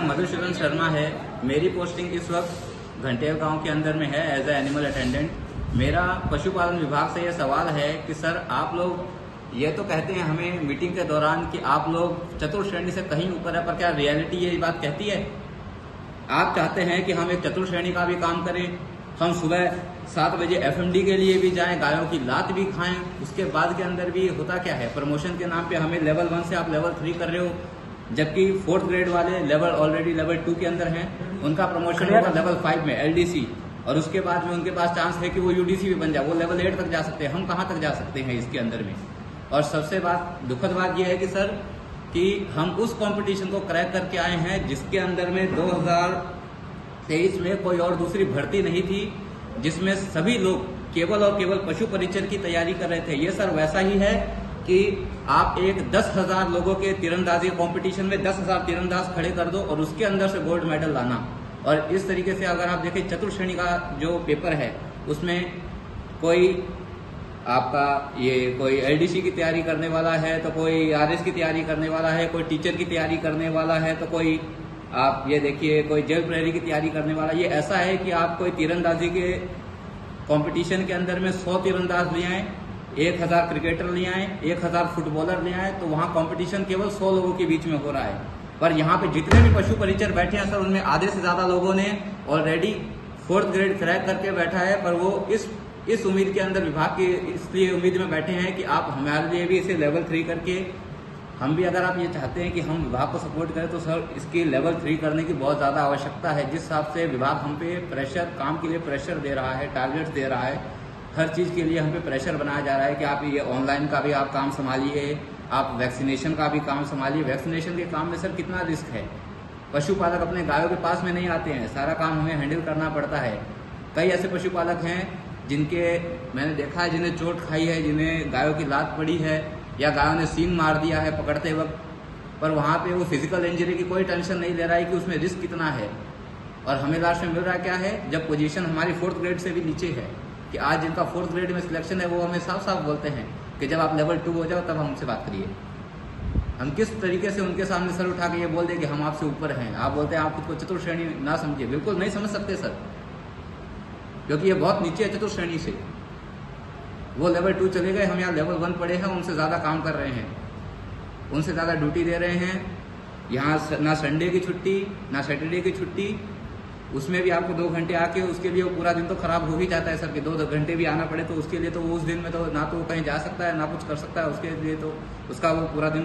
नाम मधुसूदन शर्मा है। मेरी पोस्टिंग इस वक्त घंटेल गांव के अंदर में है एज ए एनिमल अटेंडेंट। मेरा पशुपालन विभाग से यह सवाल है कि सर आप लोग ये तो कहते हैं हमें मीटिंग के दौरान कि आप लोग चतुर्थ श्रेणी से कहीं ऊपर है, पर क्या रियलिटी ये बात कहती है? आप चाहते हैं कि हम एक चतुर्थ श्रेणी का भी काम करें, हम सुबह 7 बजे FMD के लिए भी जाएं, गायों की लात भी खाएं, उसके बाद के अंदर भी होता क्या है, प्रमोशन के नाम पे हमें लेवल 1 से आप लेवल 3 कर रहे हो, जबकि 4th ग्रेड वाले ऑलरेडी लेवल 2 के अंदर हैं, उनका प्रमोशन होगा लेवल 5 में LDC, और उसके बाद में उनके पास चांस है कि वो UDC भी बन जाए, वो लेवल 8 तक जा सकते हैं। हम कहाँ तक जा सकते हैं इसके अंदर में? और सबसे दुखद बात यह है कि सर कि हम उस कंपटीशन को क्रैक करके आए हैं जिसके अंदर में 2023 में कोई और दूसरी भर्ती नहीं थी, जिसमें सभी लोग केवल और केवल पशु परिचर की तैयारी कर रहे थे। ये सर वैसा ही है कि आप एक 10,000 लोगों के तीरंदाजी कंपटीशन में 10,000 तीरंदाज खड़े कर दो और उसके अंदर से गोल्ड मेडल लाना। और इस तरीके से अगर आप देखें चतुर्थ श्रेणी का जो पेपर है उसमें कोई आपका कोई LDC की तैयारी करने वाला है, तो कोई RS की तैयारी करने वाला है, कोई टीचर की तैयारी करने वाला है, तो कोई आप ये देखिए कोई जेल प्रहरी की तैयारी करने वाला। ये ऐसा है कि आप कोई तीरंदाजी के कंपटीशन के अंदर में 100 तीरंदाज ले आए, 1000 क्रिकेटर ले आए, 1000 फुटबॉलर ले आए, तो वहाँ कंपटीशन केवल 100 लोगों के बीच में हो रहा है। पर यहाँ पे जितने भी पशु परिचर बैठे हैं सर, उनमें आधे से ज्यादा लोगों ने ऑलरेडी 4th ग्रेड क्रैक करके बैठा है। पर वो इस उम्मीद के अंदर विभाग की इसलिए उम्मीद में बैठे हैं कि आप हमारे लिए भी इसे लेवल 3 करके, हम भी अगर आप ये चाहते हैं कि हम विभाग को सपोर्ट करें तो सर इसकी लेवल 3 करने की बहुत ज़्यादा आवश्यकता है। जिस हिसाब से विभाग हम पे प्रेशर, काम के लिए प्रेशर दे रहा है, टारगेट्स दे रहा है, हर चीज़ के लिए हम पे प्रेशर बनाया जा रहा है कि आप ये ऑनलाइन का भी आप काम संभालिए, आप वैक्सीनेशन का भी काम संभालिए। वैक्सीनेशन के काम में सर कितना रिस्क है, पशुपालक अपने गायों के पास में नहीं आते हैं, सारा काम हमें हैंडल करना पड़ता है। कई ऐसे पशुपालक हैं जिनके मैंने देखा है जिन्हें चोट खाई है, जिन्हें गायों की लात पड़ी है या गायों ने सींग मार दिया है पकड़ते वक्त, पर वहाँ पे वो फिजिकल इंजरी की कोई टेंशन नहीं ले रहा है कि उसमें रिस्क कितना है। और हमें लास्ट में मिल रहा क्या है, जब पोजीशन हमारी 4th ग्रेड से भी नीचे है, कि आज जिनका 4th ग्रेड में सिलेक्शन है वो हमें साफ साफ बोलते हैं कि जब आप लेवल 2 हो जाओ तब हमसे बात करिए। हम किस तरीके से उनके सामने सर उठा के ये बोल दें कि हम आपसे ऊपर हैं? आप बोलते हैं आप खुद को चतुर्थ श्रेणी ना समझिए। बिल्कुल नहीं समझ सकते सर, क्योंकि ये बहुत नीचे है चतुर्थ श्रेणी से। वो लेवल 2 चले गए, हम यहाँ लेवल 1 पढ़े हैं, उनसे ज़्यादा काम कर रहे हैं, उनसे ज़्यादा ड्यूटी दे रहे हैं। यहाँ ना संडे की छुट्टी ना सैटरडे की छुट्टी, उसमें भी आपको 2 घंटे आके उसके लिए वो पूरा दिन तो खराब हो ही जाता है सर, कि 2 घंटे भी आना पड़े तो उसके लिए तो उस दिन में तो ना तो कहीं जा सकता है ना कुछ कर सकता है, उसके लिए तो उसका वो पूरा दिन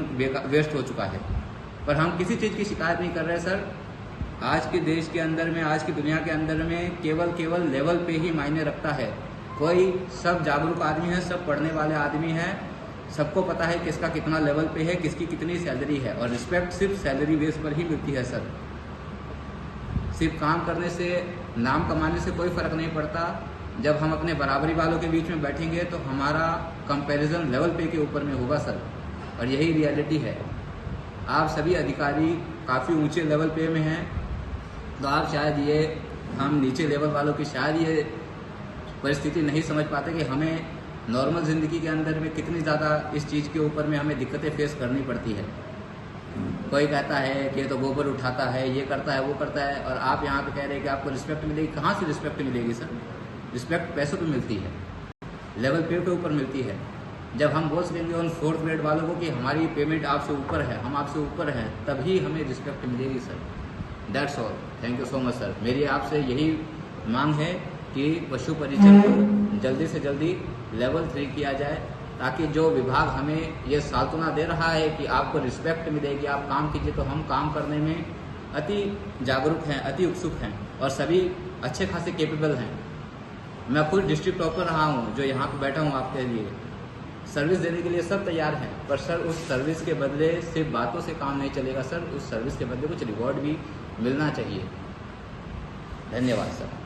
वेस्ट हो चुका है। पर हम किसी चीज़ की शिकायत नहीं कर रहे सर। आज के देश के अंदर में, आज की दुनिया के अंदर में केवल लेवल पे ही मायने रखता है। कोई सब जागरूक आदमी है, सब पढ़ने वाले आदमी हैं, सबको पता है किसका कितना लेवल पे है, किसकी कितनी सैलरी है। और रिस्पेक्ट सिर्फ सैलरी बेस पर ही मिलती है सर। सिर्फ काम करने से, नाम कमाने से कोई फर्क नहीं पड़ता। जब हम अपने बराबरी वालों के बीच में बैठेंगे तो हमारा कंपैरिजन लेवल पे के ऊपर में होगा सर, और यही रियलिटी है। आप सभी अधिकारी काफ़ी ऊंचे लेवल पे में हैं, तो आप शायद ये हम नीचे लेवल वालों की शायद ये परिस्थिति नहीं समझ पाते कि हमें नॉर्मल ज़िंदगी के अंदर में कितनी ज़्यादा इस चीज़ के ऊपर में हमें दिक्कतें फेस करनी पड़ती है। कोई कहता है कि ये तो गोबर उठाता है, ये करता है, वो करता है, और आप यहाँ पे कह रहे हैं कि आपको रिस्पेक्ट मिलेगी। कहाँ से रिस्पेक्ट मिलेगी सर? रिस्पेक्ट पैसों पे मिलती है, लेवल पे के ऊपर मिलती है। जब हम बोल सकेंगे उन 4th ग्रेड वालों को कि हमारी पेमेंट आपसे ऊपर है, हम आपसे ऊपर हैं, तभी हमें रिस्पेक्ट मिलेगी sir. That's all. Thank you so much sir. मेरी आपसे यही मांग है कि पशु परिचर को जल्दी से जल्दी लेवल 3 किया जाए, ताकि जो विभाग हमें ये सांत्वना दे रहा है कि आपको रिस्पेक्ट मिलेगी, आप काम कीजिए, तो हम काम करने में अति जागरूक हैं, अति उत्सुक हैं, और सभी अच्छे खासे कैपेबल हैं। मैं खुद डिस्ट्रिक्ट टॉपर रहा हूँ, जो यहाँ पे बैठा हूँ आपके लिए। सर्विस देने के लिए सब तैयार हैं, पर सर उस सर्विस के बदले सिर्फ बातों से काम नहीं चलेगा सर, उस सर्विस के बदले कुछ रिवॉर्ड भी मिलना चाहिए। धन्यवाद सर।